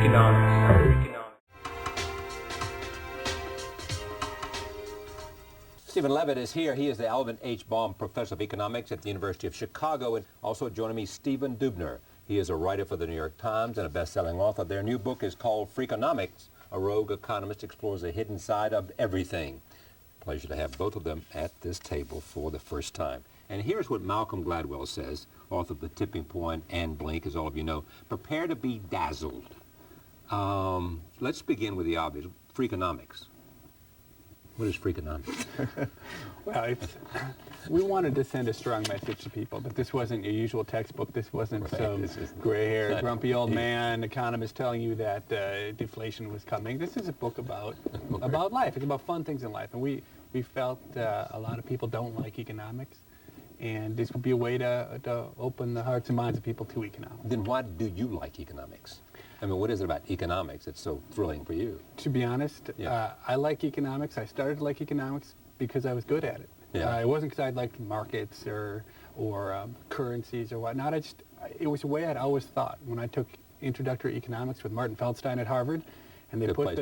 Freakonomics. Stephen Levitt is here. He is the Alvin H. Baum Professor of Economics at the University of Chicago. And also joining me, Stephen Dubner. He is a writer for the New York Times and a best-selling author. Their new book is called Freakonomics. A rogue economist explores the hidden side of everything. Pleasure to have both of them at this table for the first time. And here's what Malcolm Gladwell says, author of The Tipping Point and Blink, as all of you know. Prepare to be dazzled. Let's begin with the obvious. Freakonomics. What is Freakonomics? Well, we wanted to send a strong message to people, but this wasn't your usual textbook. This wasn't some gray-haired, grumpy old man economist telling you that deflation was coming. This is a book about life. It's about fun things in life. And we felt a lot of people don't like economics, and this would be a way to open the hearts and minds of people to economics. Then why do you like economics? I mean, what is it about economics that's so thrilling for you? To be honest, I like economics. I started to like economics because I was good at it. It wasn't because I liked markets or currencies or whatnot. It was a way I'd always thought. When I took introductory economics with Martin Feldstein at Harvard, and they put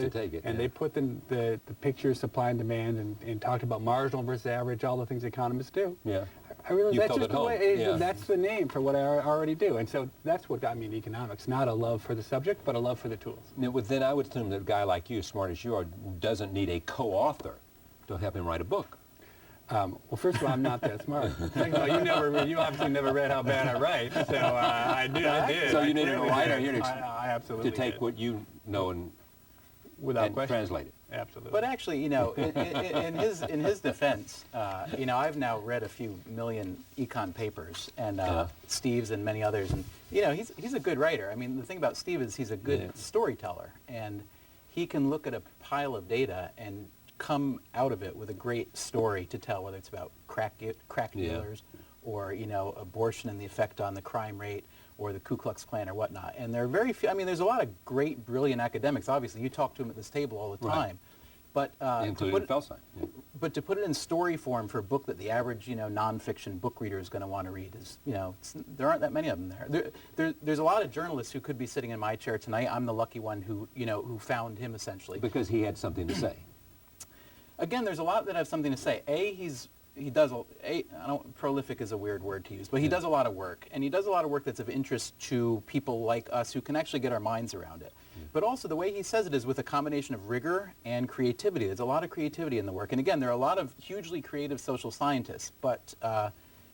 the pictures, supply and demand, and talked about marginal versus average, all the things economists do. Yeah. I realized that's just the way. That's the name for what I already do, and so that's what got me into economics. Not a love for the subject, but a love for the tools. Now, then I would assume that a guy like you, as smart as you are, doesn't need a co-author to help him write a book. Well, first of all, I'm not that smart. Second of all, you obviously never read how bad I write, so I did. So you needed a writer here to take what you know and without question translate it. Absolutely. But actually, you know, in his defense, you know, I've now read a few million econ papers, and Steve's and many others, and you know, he's a good writer. I mean, the thing about Steve is he's a good storyteller, and he can look at a pile of data and come out of it with a great story to tell, whether it's about crack dealers, or you know, abortion and the effect on the crime rate, or the Ku Klux Klan or whatnot. And there are very few, I mean, there's a lot of great, brilliant academics. Obviously, you talk to them at this table all the time. But including Feldstein. But to put it in story form for a book that the average, you know, nonfiction book reader is going to want to read is, you know, there aren't that many of them there. There's a lot of journalists who could be sitting in my chair tonight. I'm the lucky one who, you know, who found him essentially. Because he had something to say. Again, there's a lot that have something to say. Prolific is a weird word to use, but he does a lot of work, and he does a lot of work that's of interest to people like us who can actually get our minds around it. But also the way he says it is with a combination of rigor and creativity. There's a lot of creativity in the work, and again, there are a lot of hugely creative social scientists, but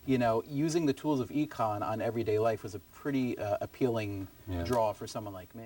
you know, using the tools of econ on everyday life was a pretty appealing draw for someone like me.